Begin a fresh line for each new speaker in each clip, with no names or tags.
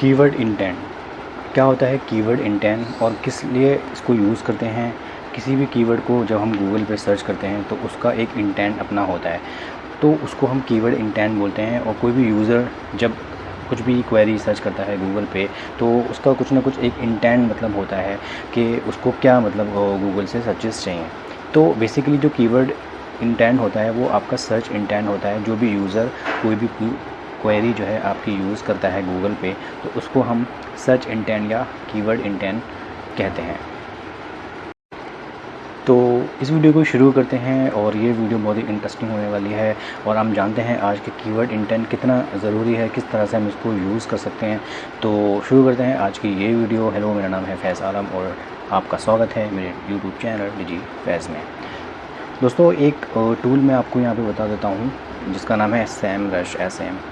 Keyword intent क्या होता है? कीवर्ड इंटेंट और किस लिए इसको यूज़ करते हैं? किसी भी कीवर्ड को जब हम गूगल पे सर्च करते हैं तो उसका एक इंटेंट अपना होता है, तो उसको हम कीवर्ड इंटेंट बोलते हैं। और कोई भी यूज़र जब कुछ भी क्वेरी सर्च करता है गूगल पे तो उसका कुछ ना कुछ एक इंटेंट मतलब होता है कि उसको क्या मतलब गूगल से सर्चेस चाहिए। तो बेसिकली जो कीवर्ड इंटेंट होता है वो आपका सर्च इंटेंट होता है। जो भी यूज़र कोई भी क्वेरी जो है आपकी यूज़ करता है गूगल पे तो उसको हम सर्च इंटेंट या कीवर्ड इंटेंट कहते हैं। तो इस वीडियो को शुरू करते हैं और ये वीडियो बहुत ही इंटरेस्टिंग होने वाली है और हम जानते हैं आज के कीवर्ड इंटेंट कितना ज़रूरी है, किस तरह से हम इसको यूज़ कर सकते हैं। तो शुरू करते हैं आज की ये वीडियो। हेलो, मेरा नाम है फैज़ आलम और आपका स्वागत है मेरे यूट्यूब चैनल डिजी फैज़ में। दोस्तों, एक टूल मैं आपको यहाँ पे बता देता हूँ जिसका नाम है SEMrush, SEMrush,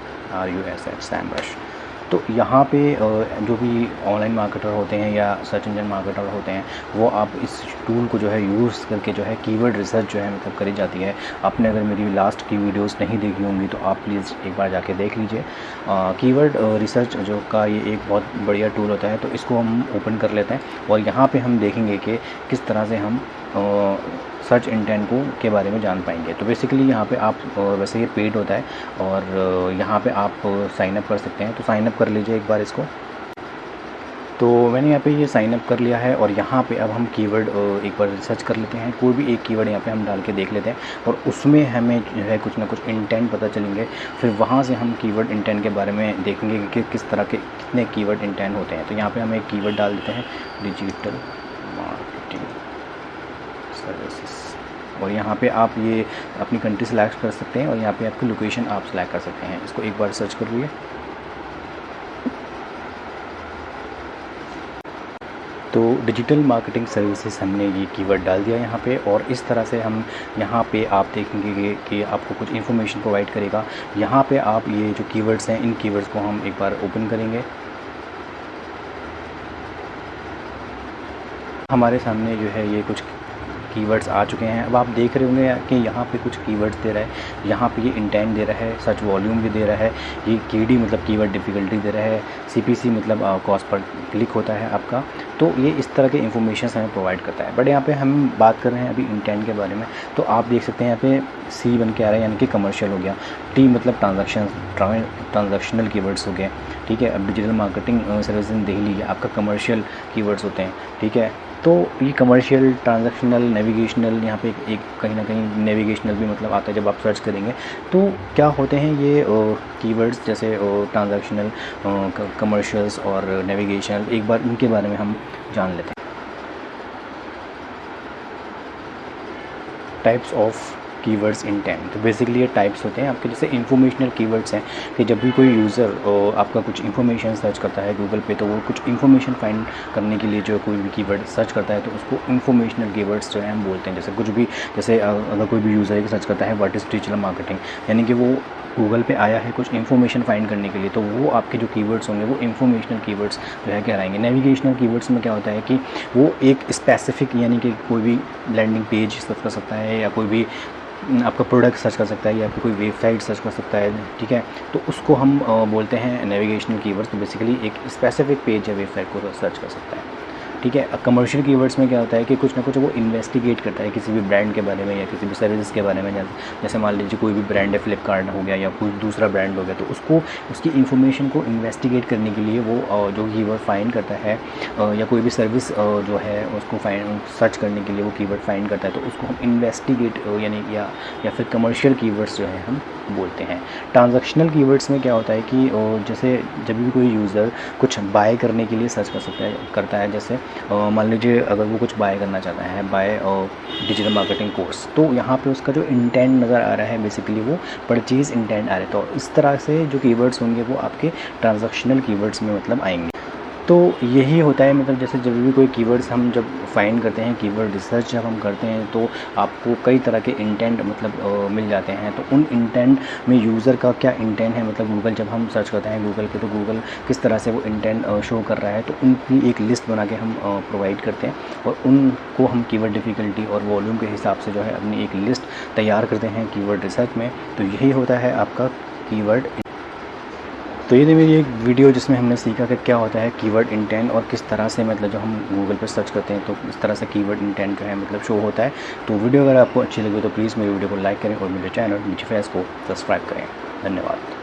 SEMrush। तो यहाँ पे जो भी ऑनलाइन मार्केटर होते हैं या सर्च इंजन मार्केटर होते हैं वो आप इस टूल को जो है यूज़ करके जो है कीवर्ड रिसर्च जो है मतलब करी जाती है। आपने अगर मेरी लास्ट की वीडियोस नहीं देखी होंगी तो आप प्लीज़ एक बार जाके देख लीजिए। कीवर्ड रिसर्च जो का ये एक बहुत बढ़िया टूल होता है। तो इसको हम ओपन कर लेते हैं और यहाँ पे हम देखेंगे कि किस तरह से हम सर्च इंटेंट को के बारे में जान पाएंगे। तो बेसिकली यहाँ पे आप वैसे ये पेड होता है और यहाँ पे आप साइन अप कर सकते हैं। तो साइन अप कर लीजिए एक बार इसको। तो मैंने यहाँ पे ये साइन अप कर लिया है और यहाँ पे अब हम कीवर्ड एक बार रिसर्च कर लेते हैं। कोई भी एक कीवर्ड यहाँ पे हम डाल के देख लेते हैं और उसमें हमें जो है कुछ ना कुछ इंटेंट पता चलेंगे। फिर वहाँ से हम कीवर्ड इंटेंट के बारे में देखेंगे कि किस तरह के कितने कीवर्ड इंटेंट होते हैं। तो यहाँ पे हम एक कीवर्ड डाल देते हैं, डिजिटल मार्केटिंग सर्विसेज। और यहाँ पे आप ये अपनी कंट्री सेलेक्ट कर सकते हैं और यहाँ पे आपकी लोकेशन आप सेलेक्ट कर सकते हैं। इसको एक बार सर्च कर लिए। तो डिजिटल मार्केटिंग सर्विसेज हमने ये कीवर्ड डाल दिया यहाँ पे और इस तरह से हम यहाँ पे आप देखेंगे कि आपको कुछ इन्फॉर्मेशन प्रोवाइड करेगा। यहाँ पे आप ये जो कीवर्ड्स हैं इन कीवर्ड्स को हम एक बार ओपन करेंगे। हमारे सामने जो है ये कुछ कीवर्ड्स आ चुके हैं। अब आप देख रहे होंगे कि यहाँ पे कुछ कीवर्ड्स दे रहा है, यहाँ पे ये इंटेंट दे रहा है, सर्च वॉल्यूम भी दे रहा है, ये KD मतलब कीवर्ड डिफ़िकल्टी दे रहा है, CPC मतलब कॉस्ट पर क्लिक होता है आपका। तो ये इस तरह के इन्फॉर्मेशन हमें प्रोवाइड करता है। बट यहाँ पे हम बात कर रहे हैं अभी इंटेंट के बारे में। तो आप देख सकते हैं यहाँ पे C बन के आ रहा है यानी कि कमर्शियल हो गया, T मतलब ट्रांजैक्शनल कीवर्ड्स हो गए, ठीक है। अब digital marketing service in Delhi ये आपका कमर्शियल कीवर्ड्स होते हैं, ठीक है। तो ये कमर्शियल, ट्रांजैक्शनल, नेविगेशनल, यहाँ पे एक कहीं ना कहीं नेविगेशनल भी मतलब आता है जब आप सर्च करेंगे। तो क्या होते हैं ये कीवर्ड्स जैसे ट्रांजैक्शनल, कमर्शियल्स और नेविगेशनल, एक बार इनके बारे में हम जान लेते हैं। Types of keywords intent. तो बेसिकली ये टाइप्स होते हैं आपके, जैसे इन्फॉर्मेशनल कीवर्ड्स हैं कि जब भी कोई यूज़र आपका कुछ इन्फॉर्मेशन सर्च करता है गूगल पे तो वो कुछ इन्फॉर्मेशन फाइंड करने के लिए जो कोई भी कीवर्ड सर्च करता है तो उसको इन्फॉर्मेशनल कीवर्ड्स जो है हम बोलते हैं। जैसे कुछ भी, जैसे अगर कोई भी यूज़र सर्च करता है व्हाट इज़ डिजिटल मार्केटिंग, यानी कि वो गूगल पे आया है कुछ इन्फॉर्मेशन फाइंड करने के लिए, तो वो आपके जो कीवर्ड्स होंगे वो इन्फॉर्मेशनल कीवर्ड्स जो है कहलाएंगे। नेविगेशनल कीवर्ड्स में क्या होता है कि वो एक स्पेसिफिक, यानी कि कोई भी लैंडिंग पेज सर्च कर सकता है या कोई भी आपका प्रोडक्ट सर्च कर सकता है या फिर कोई वेबसाइट सर्च कर सकता है, ठीक है। तो उसको हम बोलते हैं नेविगेशनल कीवर्ड्स। तो बेसिकली एक स्पेसिफिक पेज या वेबसाइट को सर्च कर सकता है, ठीक है। कमर्शियल कीवर्ड्स में क्या होता है कि कुछ ना कुछ वो इन्वेस्टिगेट करता है किसी भी ब्रांड के बारे में या किसी भी सर्विस के बारे में। जैसे मान लीजिए कोई भी ब्रांड है, फ्लिपकार्ट हो गया या कोई दूसरा ब्रांड हो गया, तो उसको उसकी इन्फॉर्मेशन को इन्वेस्टिगेट करने के लिए वो जो कीवर्ड फाइंड करता है या कोई भी सर्विस जो है उसको सर्च करने के लिए वो कीवर्ड फाइंड करता है, तो उसको हम इन्वेस्टिगेट यानी या फिर कमर्शियल कीवर्ड्स जो है हम बोलते हैं। ट्रांजैक्शनल कीवर्ड्स में क्या होता है कि जैसे जब भी कोई यूज़र कुछ बाय करने के लिए सर्च करता है, जैसे मान लीजिए अगर वो कुछ बाय करना चाहता है, बाय डिजिटल मार्केटिंग कोर्स, तो यहाँ पे उसका जो इंटेंट नज़र आ रहा है बेसिकली वो परचेज़ इंटेंट आ रहा है। तो इस तरह से जो कीवर्ड्स होंगे वो आपके ट्रांजैक्शनल कीवर्ड्स में मतलब आएंगे। तो यही होता है, मतलब जैसे जब भी कोई कीवर्ड्स हम जब फाइंड करते हैं, कीवर्ड रिसर्च जब हम करते हैं तो आपको कई तरह के इंटेंट मतलब मिल जाते हैं। तो उन इंटेंट में यूज़र का क्या इंटेंट है, मतलब गूगल जब हम सर्च करते हैं गूगल पे तो गूगल किस तरह से वो इंटेंट शो कर रहा है, तो उनकी एक लिस्ट बना के हम प्रोवाइड करते हैं और उनको हम कीवर्ड डिफ़िकल्टी और वॉल्यूम के हिसाब से जो है अपनी एक लिस्ट तैयार करते हैं कीवर्ड रिसर्च में। तो यही होता है आपका कीवर्ड। तो ये थी मेरी एक वीडियो जिसमें हमने सीखा कि क्या होता है कीवर्ड इंटेंट और किस तरह से मतलब जब हम गूगल पर सर्च करते हैं तो इस तरह से कीवर्ड इंटेंट जो है मतलब शो होता है। तो वीडियो अगर आपको अच्छी लगी तो प्लीज़ मेरी वीडियो को लाइक करें और मेरे चैनल मिची फैज़ को सब्सक्राइब करें। धन्यवाद।